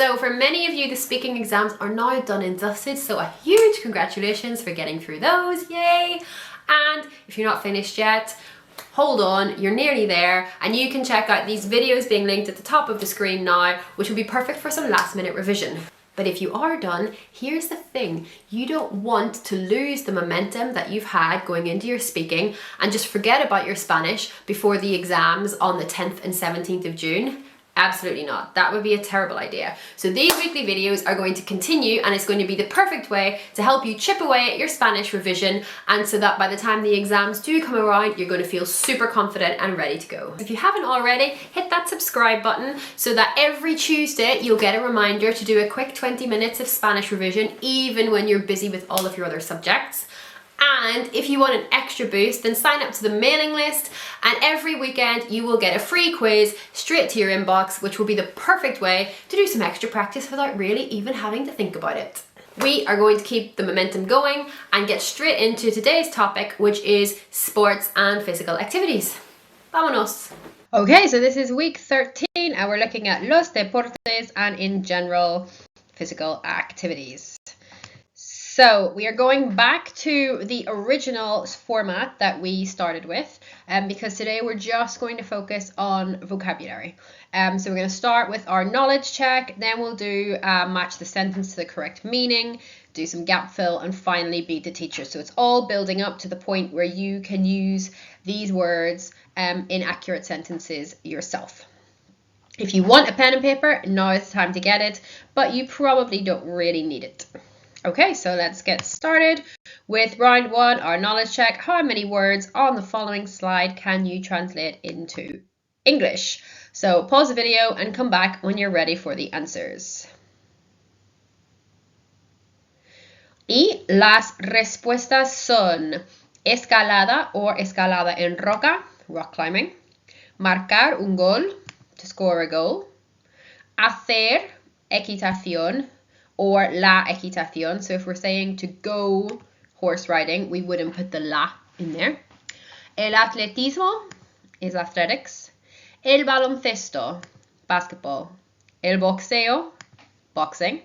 So for many of you, the speaking exams are now done and dusted, so a huge congratulations for getting through those, yay! And if you're not finished yet, hold on, you're nearly there, and you can check out these videos being linked at the top of the screen now, which will be perfect for some last minute revision. But if you are done, here's the thing. You don't want to lose the momentum that you've had going into your speaking and just forget about your Spanish before the exams on the 10th and 17th of June. Absolutely not. That would be a terrible idea. So these weekly videos are going to continue, and it's going to be the perfect way to help you chip away at your Spanish revision, and so that by the time the exams do come around, you're going to feel super confident and ready to go. If you haven't already, hit that subscribe button so that every Tuesday you'll get a reminder to do a quick 20 minutes of Spanish revision, even when you're busy with all of your other subjects. And if you want an extra boost, then sign up to the mailing list, and every weekend you will get a free quiz straight to your inbox, which will be the perfect way to do some extra practice without really even having to think about it. We are going to keep the momentum going and get straight into today's topic, which is sports and physical activities. Vámonos! Okay, so this is week 13 and we're looking at los deportes and in general physical activities. So we are going back to the original format that we started with, because today we're just going to focus on vocabulary. So we're going to start with our knowledge check, then we'll do match the sentence to the correct meaning, do some gap fill, and finally beat the teacher. So it's all building up to the point where you can use these words in accurate sentences yourself. If you want a pen and paper, now is the time to get it, but you probably don't really need it. Okay, so let's get started with round one, our knowledge check. How many words on the following slide can you translate into English? So pause the video and come back when you're ready for the answers. Y las respuestas son escalada or escalada en roca, rock climbing, marcar un gol, to score a goal, hacer equitación, or la equitación. So if we're saying to go horse riding, we wouldn't put the la in there. El atletismo is athletics. El baloncesto, basketball. El boxeo, boxing.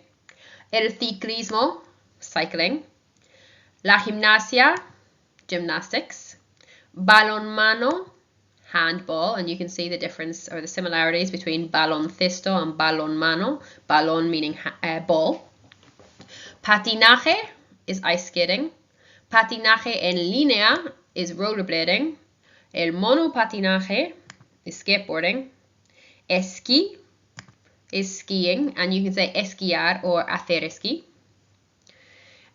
El ciclismo, cycling. La gimnasia, gymnastics. Balonmano, handball, and you can see the difference or the similarities between baloncesto and balonmano. Balon meaning ball. Patinaje is ice skating. Patinaje en línea is rollerblading. El monopatinaje is skateboarding. Esquí is skiing, and you can say esquiar or hacer esquí.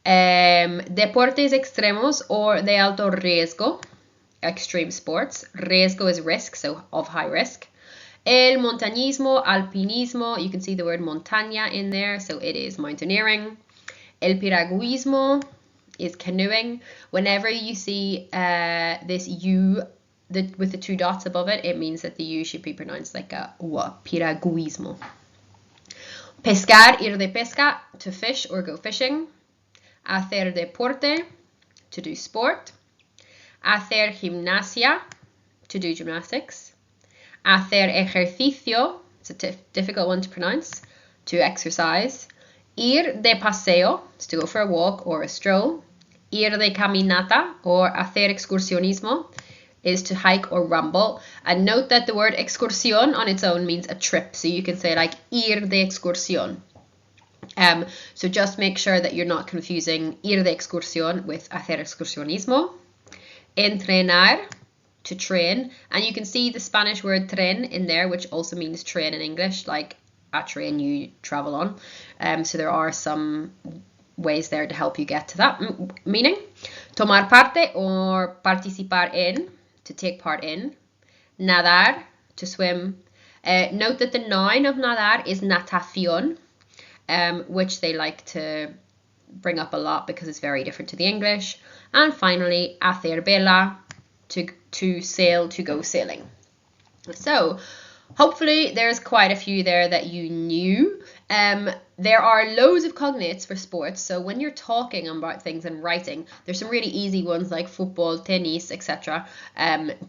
Deportes extremos or de alto riesgo, extreme sports. Riesgo is risk, so of high risk. El montañismo, alpinismo, you can see the word montaña in there, so it is mountaineering. El piragüismo is canoeing. Whenever you see this U with the two dots above it, it means that the U should be pronounced like a U, piragüismo. Pescar, ir de pesca, to fish or go fishing. Hacer deporte, to do sport. Hacer gimnasia, to do gymnastics. Hacer ejercicio, it's a difficult one to pronounce, to exercise. Ir de paseo, is to go for a walk or a stroll. Ir de caminata or hacer excursionismo is to hike or ramble. And note that the word excursión on its own means a trip, so you can say like ir de excursión. So just make sure that you're not confusing ir de excursión with hacer excursionismo. Entrenar, to train, and you can see the Spanish word tren in there, which also means train in English, like a train you travel on. So there are some ways there to help you get to that meaning. Tomar parte or participar en, to take part in. Nadar, to swim. Note that the noun of nadar is natación, which they like to bring up a lot because it's very different to the English. And finally, hacer vela, to sail, to go sailing. So hopefully there's quite a few there that you knew. There are loads of cognates for sports, so when you're talking about things and writing, there's some really easy ones like football, tennis, etc.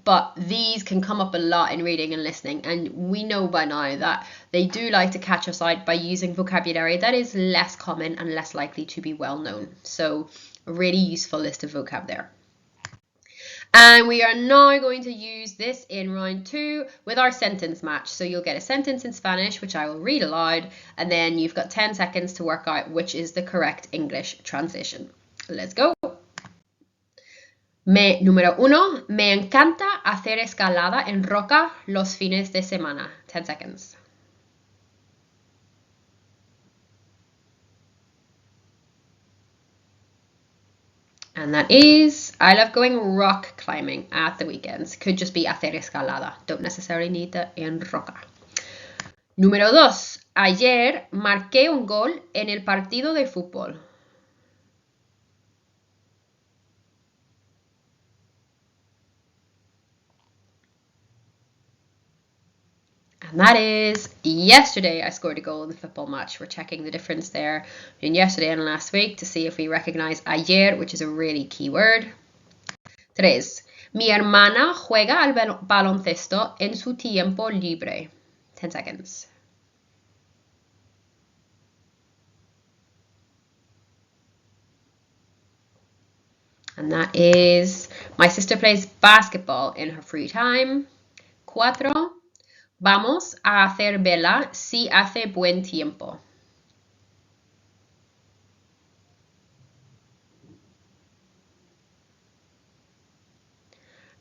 But these can come up a lot in reading and listening, and we know by now that they do like to catch us out by using vocabulary that is less common and less likely to be well known. So a really useful list of vocab there. And we are now going to use this in round 2 with our sentence match. So you'll get a sentence in Spanish, which I will read aloud, and then you've got 10 seconds to work out which is the correct English translation. Let's go. Número 1. Me encanta hacer escalada en roca los fines de semana. 10 seconds. And that is, I love going rock climbing at the weekends. Could just be hacer escalada. Don't necessarily need the en roca. Número 2. Ayer marqué un gol en el partido de fútbol. And that is, yesterday I scored a goal in the football match. We're checking the difference there between yesterday and last week to see if we recognize ayer, which is a really key word. 3. Mi hermana juega al baloncesto en su tiempo libre. 10 seconds. And that is, my sister plays basketball in her free time. 4. Vamos a hacer vela si hace buen tiempo.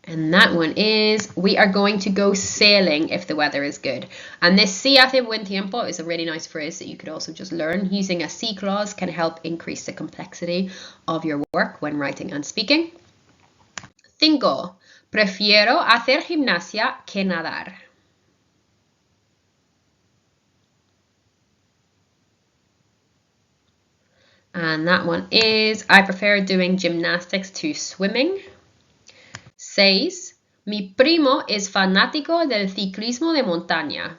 And that one is, we are going to go sailing if the weather is good. And this si hace buen tiempo is a really nice phrase that you could also just learn. Using a si clause can help increase the complexity of your work when writing and speaking. 5. Prefiero hacer gimnasia que nadar. And that one is, I prefer doing gymnastics to swimming. 6. Mi primo es fanático del ciclismo de montaña.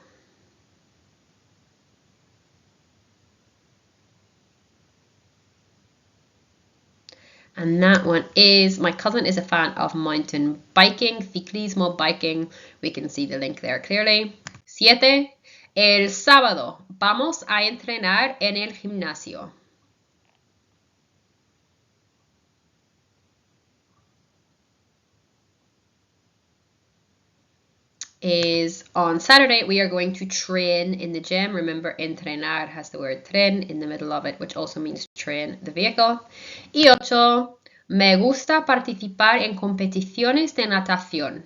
And that one is, my cousin is a fan of mountain biking, ciclismo biking. We can see the link there clearly. 7. El sábado vamos a entrenar en el gimnasio. Is on Saturday we are going to train in the gym. Remember, entrenar has the word tren in the middle of it, which also means train the vehicle. Y 8. Me gusta participar en competiciones de natación.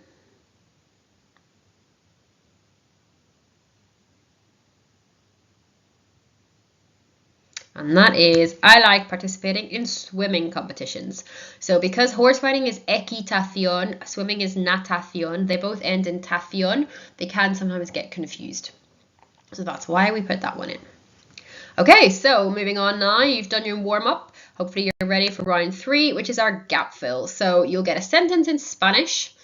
And that is, I like participating in swimming competitions. So because horse riding is equitación, swimming is natación, they both end in tación, they can sometimes get confused. So that's why we put that one in. Okay, so moving on now, you've done your warm-up. Hopefully you're ready for round 3, which is our gap fill. So you'll get a sentence in Spanish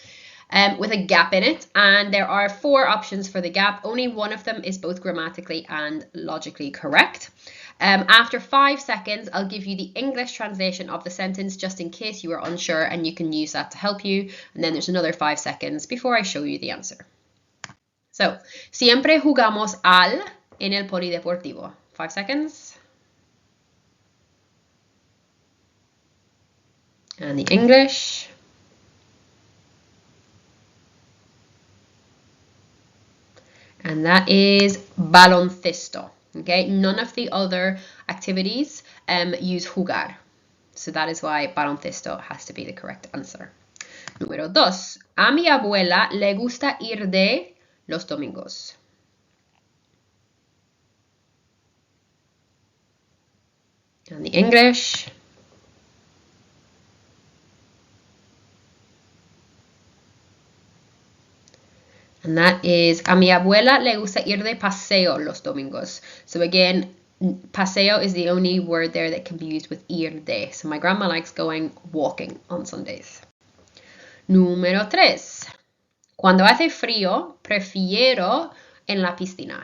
with a gap in it, and there are 4 options for the gap. Only one of them is both grammatically and logically correct. After 5 seconds, I'll give you the English translation of the sentence just in case you are unsure, and you can use that to help you. And then there's another 5 seconds before I show you the answer. So, siempre jugamos al en el polideportivo. 5 seconds. And the English. And that is baloncesto. Okay, none of the other activities use jugar. So that is why baloncesto has to be the correct answer. Número 2. A mi abuela le gusta ir de los domingos. And the English. And that is, a mi abuela le gusta ir de paseo los domingos. So again, paseo is the only word there that can be used with ir de. So my grandma likes going walking on Sundays. Número 3. Cuando hace frío, prefiero en la piscina.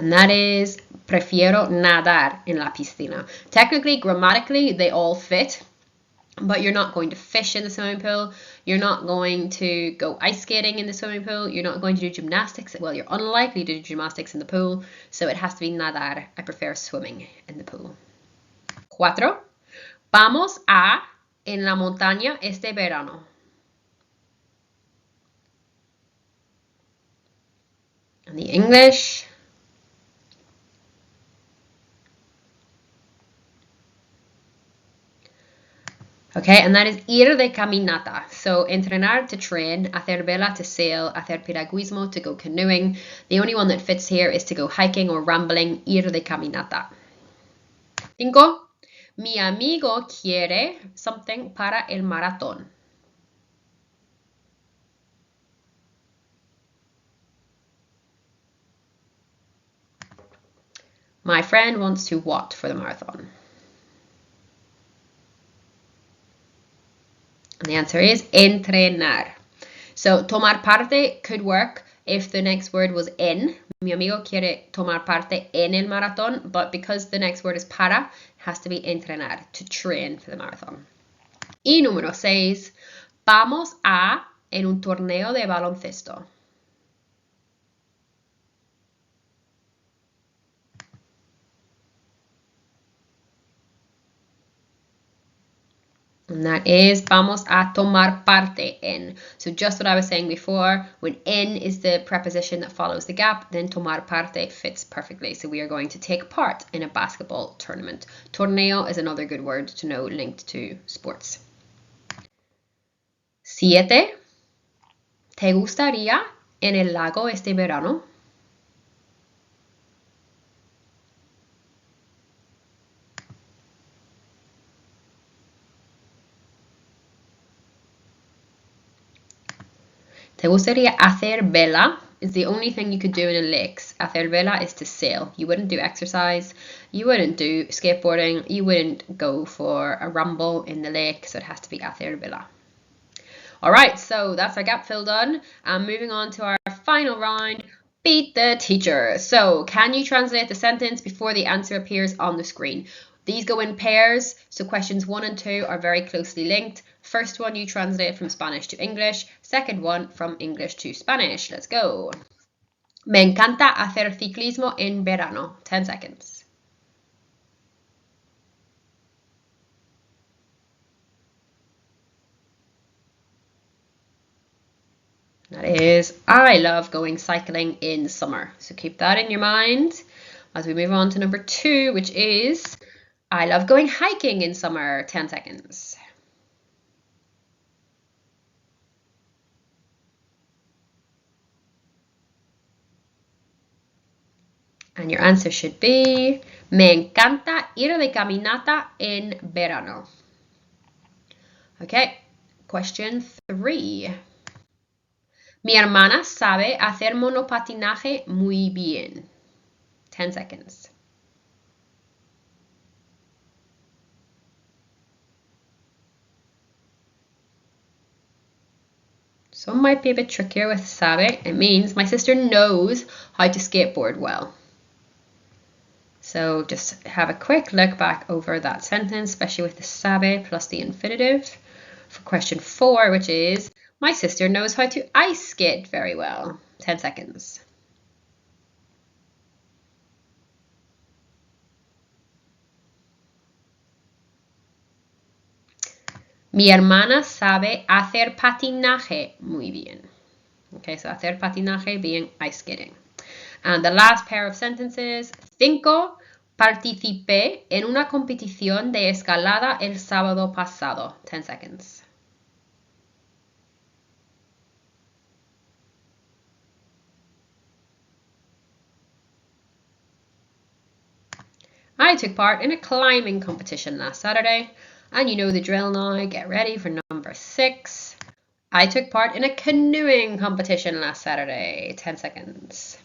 And that is prefiero nadar en la piscina. Technically, grammatically, they all fit, but you're not going to fish in the swimming pool. You're not going to go ice skating in the swimming pool. You're not going to do gymnastics. Well, you're unlikely to do gymnastics in the pool, so it has to be nadar. I prefer swimming in the pool. 4. Vamos a en la montaña este verano. And the English. Okay, and that is ir de caminata. So entrenar to train, hacer vela to sail, hacer piragüismo to go canoeing. The only one that fits here is to go hiking or rambling, ir de caminata. 5. Mi amigo quiere something para el maratón. My friend wants to what for the marathon? And the answer is entrenar. So tomar parte could work if the next word was en. Mi amigo quiere tomar parte en el maratón, but because the next word is para, it has to be entrenar, to train for the marathon. Y número 6, vamos a en un torneo de baloncesto. And that is vamos a tomar parte en. So just what I was saying before, when en is the preposition that follows the gap, then tomar parte fits perfectly. So we are going to take part in a basketball tournament. Torneo is another good word to know linked to sports. 7. ¿Te gustaría en el lago este verano? ¿Te gustaría hacer vela? Is the only thing you could do in a lake. Hacer vela is to sail. You wouldn't do exercise. You wouldn't do skateboarding. You wouldn't go for a rumble in the lake. So it has to be hacer vela. All right, so that's our gap fill done. Moving on to our final round, beat the teacher. So can you translate the sentence before the answer appears on the screen? These go in pairs, so questions 1 and 2 are very closely linked. First one you translate from Spanish to English, second one from English to Spanish. Let's go. Me encanta hacer ciclismo en verano. 10 seconds. That is, I love going cycling in summer. So keep that in your mind as we move on to number 2, which is, I love going hiking in summer. 10 seconds. And your answer should be, me encanta ir de caminata en verano. Okay, question 3. Mi hermana sabe hacer monopatinaje muy bien. 10 seconds. Some might be a bit trickier with sabe. It means my sister knows how to skateboard well. So just have a quick look back over that sentence, especially with the sabe plus the infinitive. For question 4, which is, my sister knows how to ice skate very well. 10 seconds. Mi hermana sabe hacer patinaje muy bien. Okay, so hacer patinaje being ice skating. And the last pair of sentences, 5. Participé en una competición de escalada el sábado pasado. 10 seconds. I took part in a climbing competition last Saturday. And you know the drill now. Get ready for number 6. I took part in a canoeing competition last Saturday. 10 seconds.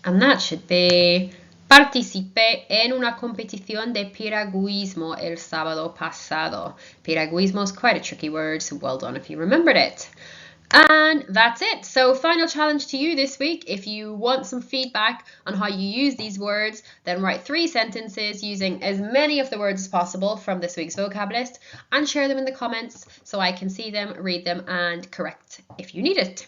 And that should be, Participé en una competición de piragüismo el sábado pasado. Piragüismo is quite a tricky word, so well done if you remembered it. And that's it. So final challenge to you this week. If you want some feedback on how you use these words, then write 3 sentences using as many of the words as possible from this week's vocab list and share them in the comments so I can see them, read them, and correct if you need it.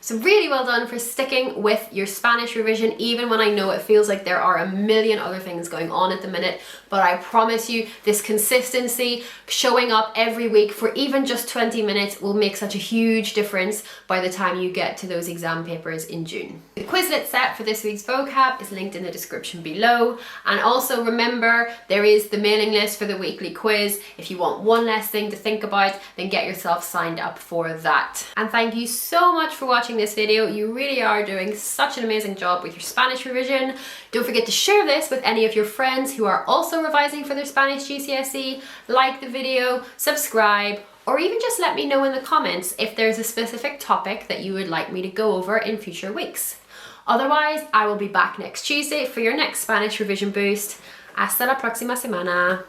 So really well done for sticking with your Spanish revision, even when I know it feels like there are a million other things going on at the minute. But I promise you, this consistency, showing up every week for even just 20 minutes will make such a huge difference by the time you get to those exam papers in June. The Quizlet set for this week's vocab is linked in the description below. And also remember, there is the mailing list for the weekly quiz. If you want one less thing to think about, then get yourself signed up for that. And thank you so much for watching this video. You really are doing such an amazing job with your Spanish revision. Don't forget to share this with any of your friends who are also revising for their Spanish GCSE. Like the video, subscribe, or even just let me know in the comments if there's a specific topic that you would like me to go over in future weeks. Otherwise, I will be back next Tuesday for your next Spanish revision boost. Hasta la próxima semana.